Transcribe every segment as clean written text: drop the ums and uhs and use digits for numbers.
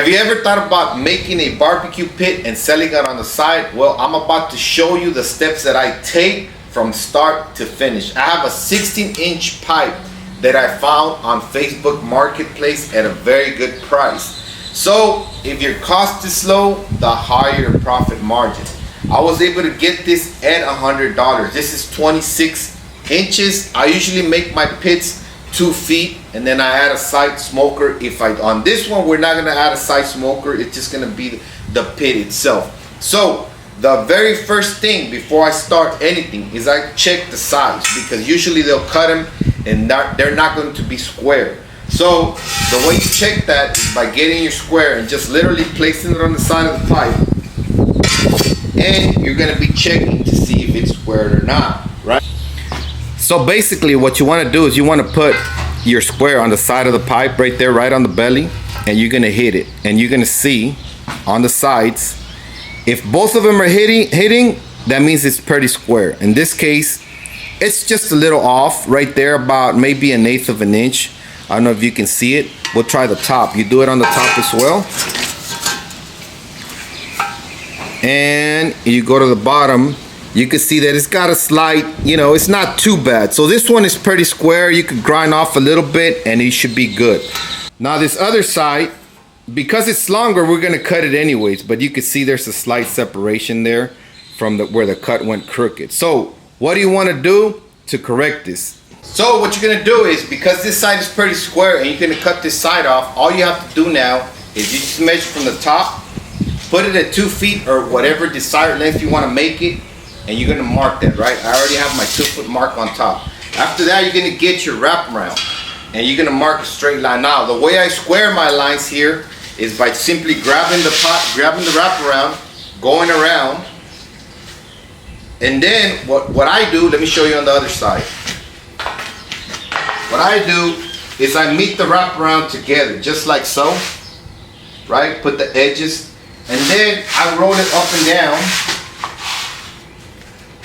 Have you ever thought about making a barbecue pit and selling it on the side? Well, I'm about to show you the steps that I take from start to finish. I have a 16-inch pipe that I found on Facebook Marketplace at a very good price. So if your cost is low, the higher your profit margin. I was able to get this at $100. This is 26 inches. I usually make my pits 2 feet, and then I add a side smoker. On this one, we're not gonna add a side smoker. It's just gonna be the pit itself. So the very first thing before I start anything is I check the size, because usually they'll cut them and they're not going to be square. So the way you check that is by getting your square and just literally placing it on the side of the pipe, and you're gonna be checking to see if it's squared or not, right? So basically what you want to do is you want to put your square on the side of the pipe right there, right on the belly, and you're going to hit it, and you're going to see on the sides, if both of them are hitting, that means it's pretty square. In this case, it's just a little off right there, about maybe 1/8 of an inch. I don't know if you can see it. We'll try the top. You do it on the top as well, and you go to the bottom. You can see that it's got a slight, it's not too bad. So this one is pretty square. You could grind off a little bit and it should be good. Now this other side, because it's longer, we're gonna cut it anyways, but you can see there's a slight separation there from where the cut went crooked. So what do you wanna do to correct this? So what you're gonna do is, because this side is pretty square and you're gonna cut this side off, all you have to do now is you just measure from the top, put it at 2 feet or whatever desired length you wanna make it, and you're gonna mark that, right? I already have my 2-foot mark on top. After that, you're gonna get your wraparound, and you're gonna mark a straight line. Now, the way I square my lines here is by simply grabbing the wraparound, going around, and then what I do, let me show you on the other side. What I do is I meet the wraparound together, just like so, right? Put the edges, and then I roll it up and down,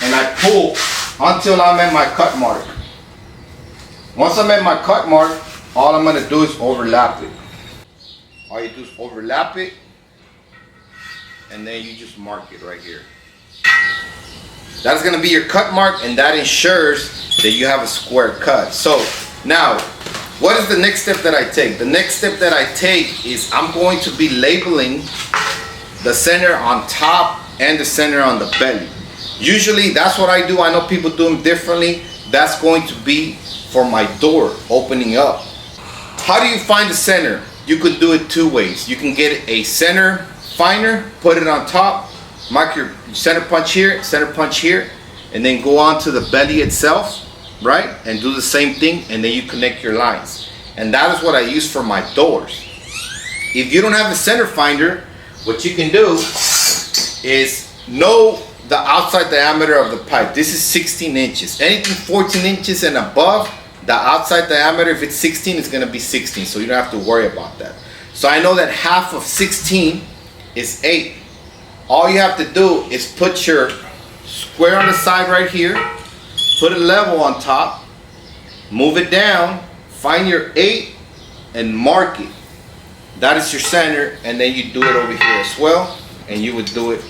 and I pull until I'm at my cut mark. Once I'm at my cut mark, all I'm gonna do is overlap it. All you do is overlap it, and then you just mark it right here. That's gonna be your cut mark, and that ensures that you have a square cut. So now, what is the next step that I take? The next step that I take is I'm going to be labeling the center on top and the center on the belly. Usually that's what I do. I know people do them differently. That's going to be for my door opening up. How do you find the center? You could do it 2 ways. You can get a center finder, put it on top, mark your center punch here, and then go on to the belly itself, right? And do the same thing, and then you connect your lines. And that is what I use for my doors. If you don't have a center finder, what you can do is know the outside diameter of the pipe. This is 16 inches. Anything 14 inches and above, the outside diameter, if it's 16, it's gonna be 16, so you don't have to worry about that. So I know that half of 16 is 8. All you have to do is put your square on the side right here, put a level on top, move it down, find your 8, and mark it. That is your center, and then you do it over here as well, and you would do it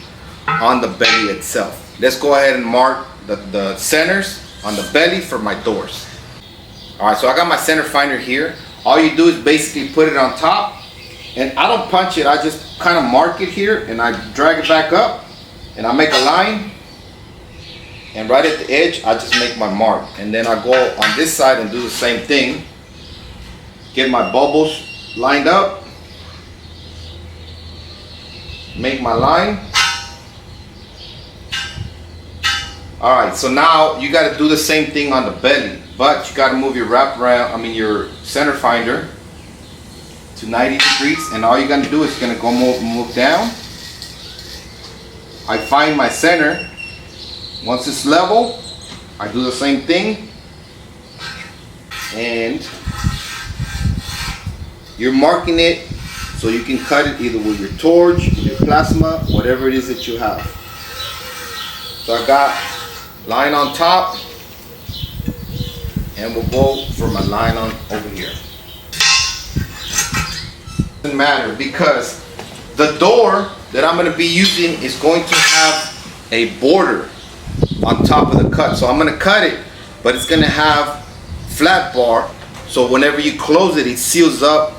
on the belly itself. Let's go ahead and mark the centers on the belly for my doors. All right, so I got my center finder here. All you do is basically put it on top, and I don't punch it. I just kind of mark it here, and I drag it back up, and I make a line, and right at the edge, I just make my mark. And then I go on this side and do the same thing. Get my bubbles lined up, make my line. Alright, so now you got to do the same thing on the belly, but you got to move your your center finder to 90 degrees, and all you're going to do is going to go move down. I find my center. Once it's level, I do the same thing, and you're marking it so you can cut it either with your torch, with your plasma, whatever it is that you have. So I got line on top, and we'll go for my line on over here. Doesn't matter, because the door that I'm going to be using is going to have a border on top of the cut. So I'm going to cut it, but it's going to have flat bar, so whenever you close it, it seals up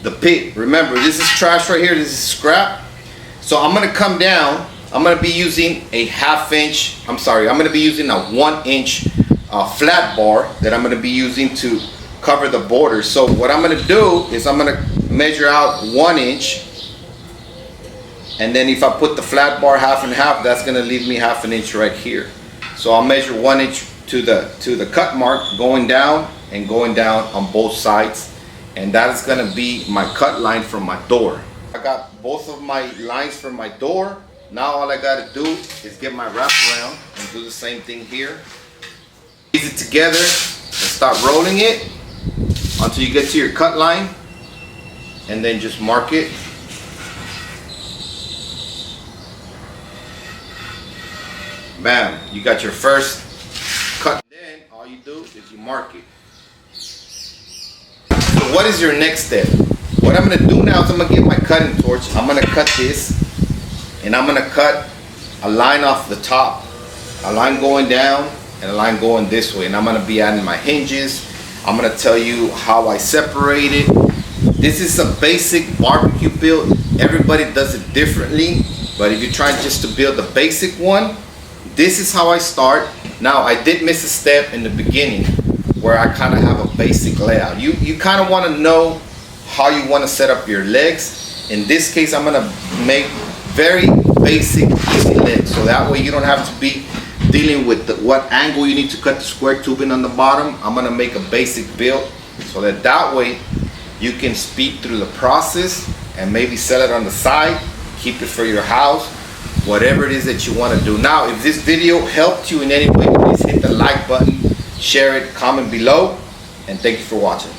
the pit. Remember, this is trash right here, this is scrap. So I'm going to come down. I'm going to be using a I'm going to be using a 1 inch flat bar that I'm going to be using to cover the border. So what I'm going to do is I'm going to measure out 1 inch, and then if I put the flat bar half and half, that's going to leave me ½ inch right here. So I'll measure 1 inch to the cut mark, going down and going down on both sides, and that is going to be my cut line from my door. I got both of my lines from my door. Now all I got to do is get my wrap around and do the same thing here. Squeeze it together and start rolling it until you get to your cut line, and then just mark it. Bam, you got your first cut. Then all you do is you mark it. So what is your next step? What I'm going to do now is I'm going to get my cutting torch. I'm going to cut this, and I'm going to cut a line off the top, a line going down and a line going this way, and I'm going to be adding my hinges. I'm going to tell you how I separate it. This is a basic barbecue build. Everybody does it differently, but if you're trying just to build the basic one, this is how I start. Now I did miss a step in the beginning where I kind of have a basic layout. You kind of want to know how you want to set up your legs. In this case, I'm going to make very basic, easy legs, so that way you don't have to be dealing with what angle you need to cut the square tubing on the bottom. I'm going to make a basic build so that way you can speed through the process and maybe sell it on the side, keep it for your house, whatever it is that you want to do. Now, if this video helped you in any way, please hit the like button, share it, comment below, and thank you for watching.